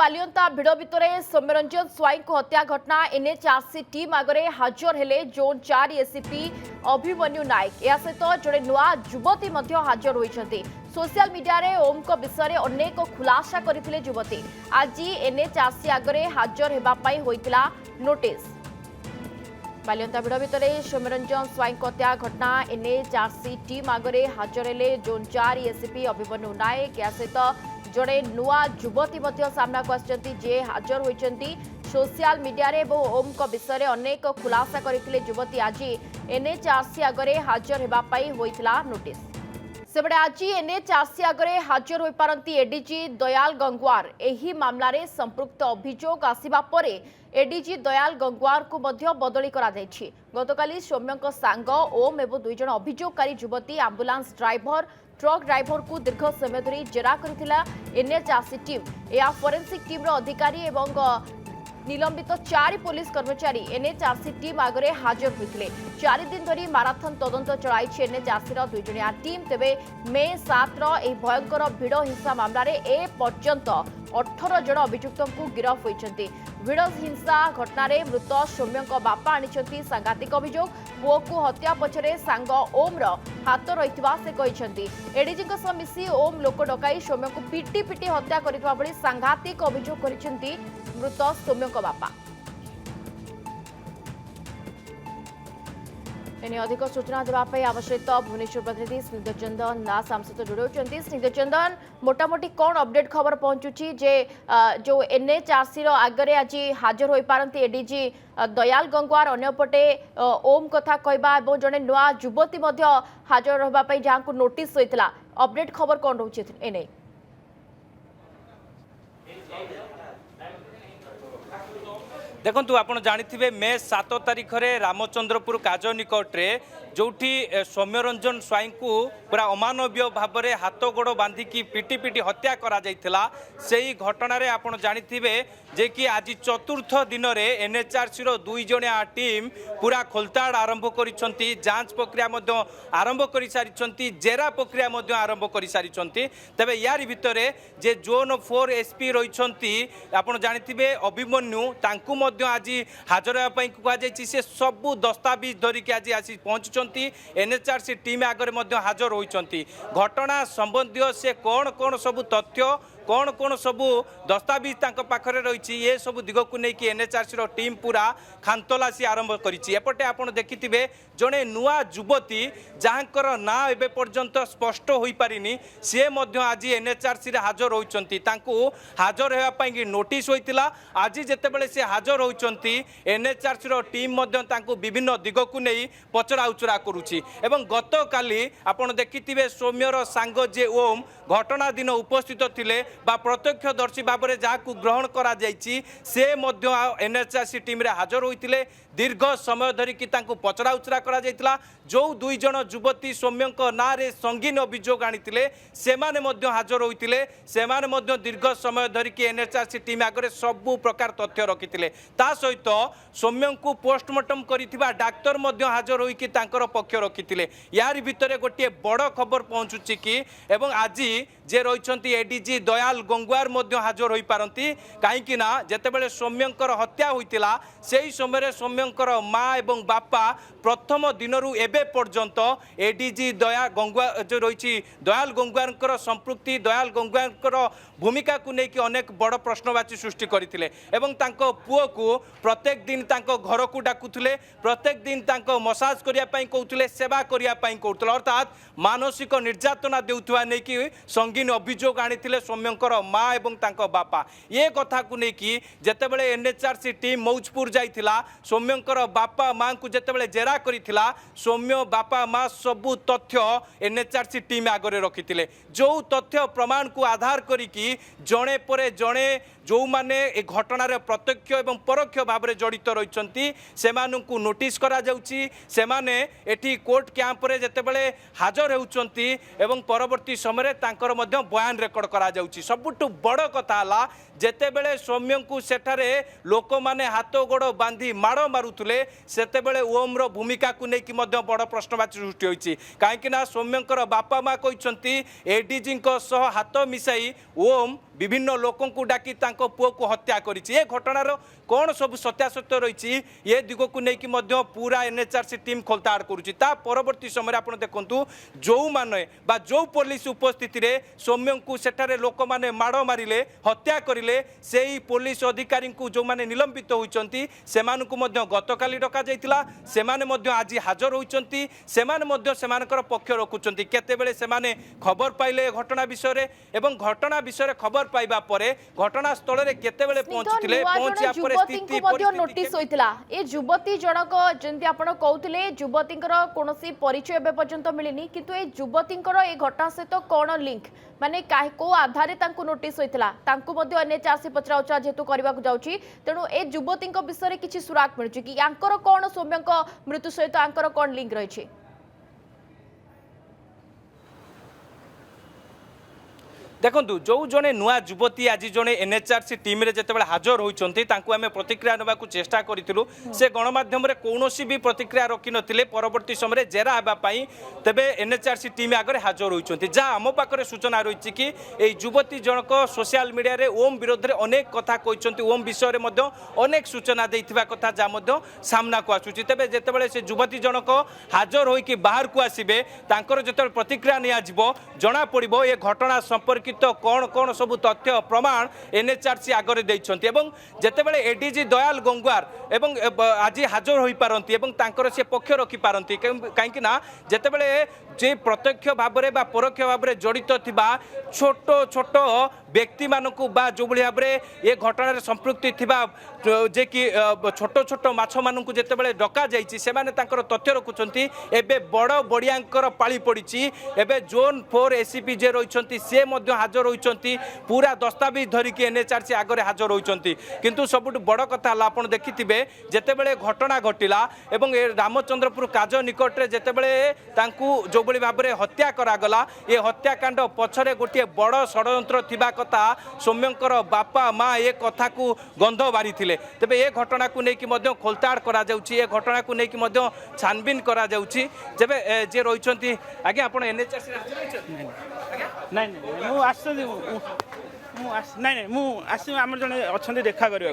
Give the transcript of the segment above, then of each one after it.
बालियंता भिड़ भितर सौम्यरंजन स्वाई को हत्या घटना एनएचआरसी टीम आगे हाजर हेले जोन 4 एसीपी अभिमन्यु नायक। या सहित जड़े नुआ युवती हाजर होती। सोशल मीडिया रे ओम को विषय अनेक खुलासा करथिले युवती। आज एनएचआरसी आगे हाजर होगापाई होइतिला नोटिस। बालियंता भिड़ भितर सौम्यरंजन स्वाई को हत्या घटना एनएचआरसी टीम आगे हाजर हेले जोन 4 एसीपी अभिमन्यु नायक। या सहित जड़े नुआ युवती सामना को आछंती जे हाजर होइछंती। सोशल मीडिया रे ओम को विषय अनेक खुलासा करथिले युवती। आज एनएचआरसी आगे हाजर होगापाई होइतिला नोटिस। सेबड़े आज एनएचआरसी आगे हाजर हो पारती एडीजी दयाल गंगवार। एही मामला रे संपृक्त अभियोग आसिबा परे एडीजी दयाल गंगवार को मध्य बदली करा जायछि। गतकाली सौम्यक सांग ओम एवं 2 जण अभियोगकारी युवती एम्बुलेंस ड्राइवर ट्रक ड्राइवर को दीर्घ समय धरी जेरा करथिला एनएचआरसी टीम। या फोरेंसिक टीम रो अधिकारी एवं निलंबित 4 पुलिस कर्मचारी एनएचआरसी टीम आगे हाजर होते। 4 दिन धरी माराथन तदंत चलाई एनएचआरसी 2 जणिया टीम। तेबे मे 7 भयंकर भिड़ हिंसा मामला रे ए पर्यंत 18 जण अभियुक्तों को गिरफ होती। भिड़ हिंसा घटना रे मृत सौम्य बापा आनी सांघातिक अभियोग। पुओ को हत्या पछरे सांग ओम हाथ रही से कहते। एडीजी मिसी ओम लोक डकाई सौम्य को पिटी पिटी हत्या करथिबा भली सांघातिक अभियोग करिसेंती मृत सौम्य बापा। एने अधिक सूचना देवाई आवश्यक भुवनेश्वर प्रतिनिधि स्निग्ध चंदन दास आम सहित जोड़ी। स्निग्ध चंदन मोटामोटी कौन अपडेट खबर पहुंचुची जे जो एनएचआरसी आगे आज हाजर हो पारती एडीजी दयाल गंगवार अन्यपटे ओम कथा कहबा और जड़े नुआ युवती हाजर होगापाई जहाँ नोटिस होता अपडेट खबर कौन रोचे एने? देखु आप जानी मे 7 तारिख में रामचंद्रपुर काज निकटे जोठी सौम्यरंजन स्वाई को पूरा अमानवीय भाव में हाथ गोड़ बांधिकी पिटी पिटी हत्या करा जाइथिला। सेही घटना आप जानी जे कि आज चतुर्थ दिन में एनएचआरसी 2 जणिया टीम पूरा खोलताड़ आरंभ करिसंती। जांच प्रक्रिया आरंभ कर सारी, जेरा प्रक्रिया आरंभ कर सारी। तेबे यार भितर जे जोन 4 एसपी रही आप जानी अभिमन्यु तांकु आज हाजर होगापाई कहुई। से सबू दस्तावेज धरिकी आज आसी पहुंचुंट एनएचआरसी टीम आगे हाजर होती। घटना संबंधी से कौन कौन सबू तथ्य कौन कौन सबू दस्तावेज पाखरे रही ये सब दिग को लेकिन एनएचआरसी टीम पूरा खानतलासी आरंभ करपटे आप देखिए जड़े नुआ युवती जहाँकर ना एवं पर्यंत स्पष्ट हो पारिनी सी आज एनएचआरसी हाजर होती। हाजर होगापाई नोटिस होता। आज जितेबाला सी हाजर होती एनएचआरसी टीम विभिन्न दिग को नहीं पचरा उचरा करुच्ची। गत काली आप देखिए सौम्यर सांग जे ओम घटना दिन उपस्थित थिले बा प्रत्यक्षदर्शी भाव में जहाँ ग्रहण करा जायछि से एनएचआरसी टीम रे हाजर होते। दीर्घ समय धरिकी पचरा उचरा करा जायतिला। जो 2 जण युवती सौम्य ना रे संगीन अभियोग आनी से हाजर होते। से दीर्घ समय धरिकी एनएचआरसी टीम आगे सबू प्रकार तथ्य रखी। ता सहित सौम्य को पोस्टमार्टम करिथिबा डाक्तर हाजर होइकी तांकर पक्ष रखी। यार भितर गोटे बड़ खबर पहुंचुची कि एवं आज जे रही एडीजी दयाल गंगवार हाजर हो पारती। कहीं जितेबाला सौम्यंकर हत्या होता से ही समय सौम्यंकर माँ एवं बापा प्रथम दिन एबे पर्यंत एडीजी दया गंगवार जो रही दयाल गंगवार संपृक्ति दयाल गंगवार भूमिका को लेकिन अनेक बड़ प्रश्नवाची सृष्टि करते। पुओ को प्रत्येक दिन घर को डाकुले, प्रत्येक दिन मसाज करने कहते, सेवा करने कहते, अर्थात मानसिक निर्यातना देउथुवा नहीं कि संगीन अभियोग आनी सौम्यंकर माँ एवं बापा। ये कथा को लेकिन जितेबाला एनएचआरसी टीम मौजपुर जाइथिला सौम्यंकर बापा माँ को जितेबाला जेरा करिथिला सौम्य बापा माँ सबू तथ्य एनएचआरसी टीम आगे रखी। जो तथ्य प्रमाण को आधार करिकी जड़े पर जड़े जो माने ए घटना प्रत्यक्ष एवं परोक्ष भाव में जड़ित रही से नोटिस करा जाउची। से माने एठी कोर्ट कैंप रे जेतेबेले हाजर होउचंती एवं परवर्ती समय तांकर मध्य बयान रेकर्ड करा जाउची। सबुठु बड़ कथा हला जेतेबेले सौम्य को सेठारे लोक माने हाथ गोड़ बांधी माड़ मारुथुले सेतेबेले ओम रो भूमिका को लेकिन मध्य बड़ प्रश्नवाची सृष्टि होइची। काहेकि ना सौम्यंकर बापा माँ कहते एडीजी हाथ मिसाई ओम विभिन्न लोक डाकी पुओ को हत्या करिछि ए घटनार कौन सब सत्यासत्य रही ये दिग को लेकिन पूरा एनएचआरसी टीम खोलताड़ करुच्ची परवर्ती समय आप देखु जो मैंने जो पुलिस उपस्थित रे सौम्य को सेठारे लोक मैंने माड़ मारे हत्या करें से ही पुलिस अधिकारी को जो मैंने निलंबित होती से गतकाली डक जाता आज हाजर होती पक्ष रखुंट केतेबेले से खबर पाइले घटना विषय एवं घटना विषय खबर पाइबा परे घटना स्थल रे केतेबेले पहुंचथिले पहुंचिया परे स्थिति नोटिस होइतिला ए युवती जनक जेंति आपण कहउथिले युवतींकर कोनोसी परिचय बे पर्यंत मिलिनी किंतु ए युवतींकर ए घटना सहित कोन लिंक माने काहे को आधारे तांको नोटिस होइतिला तांको मध्ये एनएचआरसी पचरा उचरा जेतु करबा को जाउची तेनु ए युवतींक विषय किछि सुराग मिलुची कि यांकर कोन सौम्यक मृत्यु सहित यांकर कोन लिंक रहिछि देखु जो जड़े नुआ युवती आज जड़े एनएचआरसी टीम रे जिते हाजर होती आम प्रतिक्रिया ना चेष्टा करूँ से गणमाध्यम कौन भी प्रतिक्रिया रखी नथिले परवर्ती समय जेरा होगापाई तेबे एनएचआरसी टीम आगे हाजर होती जहाँ आम पाखे सूचना रही कि युवती जनक सोशल मीडिया रे ओम विरोध में अनेक कथा कहते ओम विषय में अनेक सूचना देता कथा जहाँ सामना को आसूँ तेज जिते से युवती जनक हाजर होकर बाहर को आसबे जो प्रतिक्रिया निया जना पड़ो ये घटना संपर्कित कौन कौन सब तथ्य प्रमाण एनएचआरसी आगे देते जितेबाला एडीजी दयाल गंगवार एवं आज हाजर हो पारती से पक्ष रखी पारती कहीं जितेबाला जे प्रत्यक्ष भाव में परोक्ष भाव में जड़ित थिबा छोट छोट व्यक्ति मानकू जो भाव में ये घटना संपृक्ति थिबा जे कि छोट छोट माछ मानकू जितेबाला डका जाइछि सेमाने तांकर तथ्य रखुचंती एबे बड़ बड़ियांकर पाली पड़िछि एबे जोन 4 एसीपी जे रहिचंती से मध्य हाजर होइचंती पूरा दस्तावेज धरिकी एनएचआरसी आगे हाजर होइचंती किंतु सबुठ बड़ कथा आपण देखिथिबे जेतेबेले घटना घटिला एवं रामचंद्रपुर काज निकट रे जेतेबेले तांकू जो भाव में हत्या करागला ये हत्याकांड पछरे गोटे बड़ षड्यंत्र थिबा कथा सौम्यंकर बापा माँ ये कथा को गंध बारी थिले तेबे ये घटना को लेकिन खोलताड़ करा जाउची ये घटना को लेकिन छानबीन करा जाउची जेबे जे रहिचंती आगे आपण एनएचआरसी नहीं नहीं मु आसछी नहीं नहीं मु आसी आम जने अच्छा देखा करने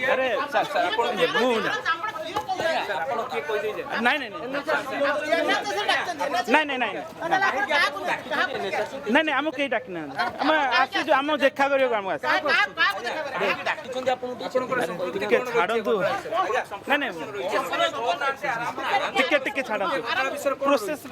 अरे नहीं नहीं नहीं नहीं नहीं नहीं आम कहीं डाक ना आम आम देखा करने छाड़ू नहीं नहीं टिके छाड़ू प्रोसेस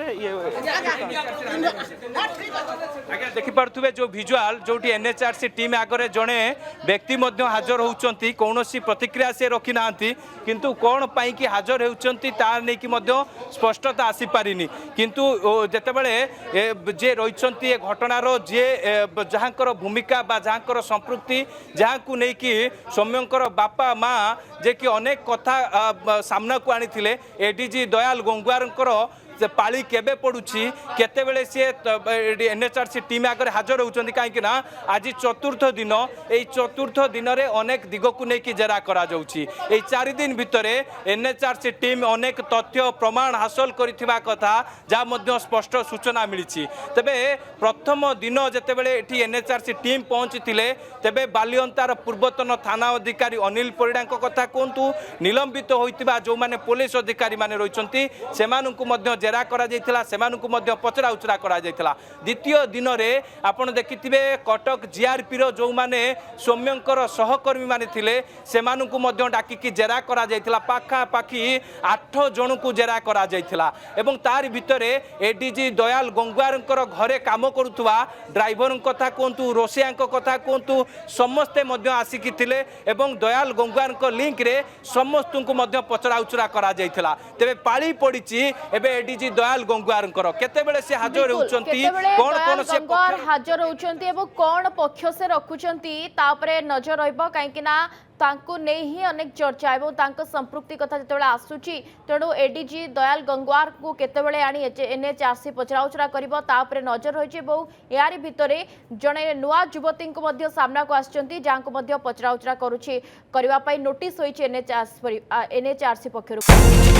देखिपे जो भिजुआल जो एनएचआरसी टीम आगे जड़े व्यक्ति हाजर होती कौन प्रतिक्रिया से रखी ना किंतु कौन पाई कि हाजर होती तार नहीं कि स्पष्टता आसी पारिनी किंतु जेतेबेले जे रही घटनार जे जहाँकर भूमिका बा जहाँकर संपृक्ति जहाँ को लेकिन सौम्यंकर बापा माँ जे कि अनेक कथा सामना को आनी एडीजी दयाल गंगवार से पाली केबे पड़ुछि केतेबेले सी एनएचआरसी टीम आगे हाजर होउछन्ती कहीं आज चतुर्थ दिन ये चतुर्थ दिन में अनेक दिग को लेकिन जेरा करा जाउछि 4 दिन भितर एनएचआरसी टीम अनेक तथ्य प्रमाण हासिल करिथिबा कथा जहाँ स्पष्ट सूचना मिली तेबे प्रथम दिन जेतेबेले एठी एनएचआरसी टीम पहुंचीथिले तेबे बालियंतार पूर्वतन थाना अधिकारी अनिल परिड़ा कथा कहतु निलंबित होइतिबा जो माने पुलिस अधिकारी माने रहिचन्ती सेमानकु मध्य जेरा करा जाइथिला सेमानकु मध्य पचरा उचरा करा जाइथिला द्वितीय दिन रे आपण देखिथिबे कटक जीआरपी रो जो माने सौम्यंकर सहकर्मी माने थिले सेमानकु मध्य डाकिकी जेरा करा जाइथिला पाखा पाखी 8 जन को जेरा करा जाइथिला एवं तार भितरे एडीजी दयाल गंगवारंकर घरे काम करुथुवा ड्राइवर कथा कहतु रोसियांक कथा कहतु समस्ते मध्य आसिकी थिले एवं दयाल गंगवारंक लिंक रे समस्त को मध्य पचरा उचरा करा जाइथिला तेबे पाली पड़िछि एबे एडीजी दयाल गंगवारंकर केतेबेले से हाजर होउचंती कोन कोन से हाजर होउचंती एवं कोन पक्ष से रखुचंती तापरे नजर रहबो काहेकिना तांको नै ही अनेक चर्चा एवं तांको संपृक्ति कथा जेतेबेले आसुची तेणु एडीजी दयाल गंगवार को केतेबेले आनी एनएचआरसी पचराउचरा करिबो तापरे नजर रहिछि एवं यारी भितरे जणे नुआ युवती को मध्य सामना को आछंती जांको मध्य पचराउचरा करूछि करबा पई नोटिस होइछि एनएचआरसी पक्षरु।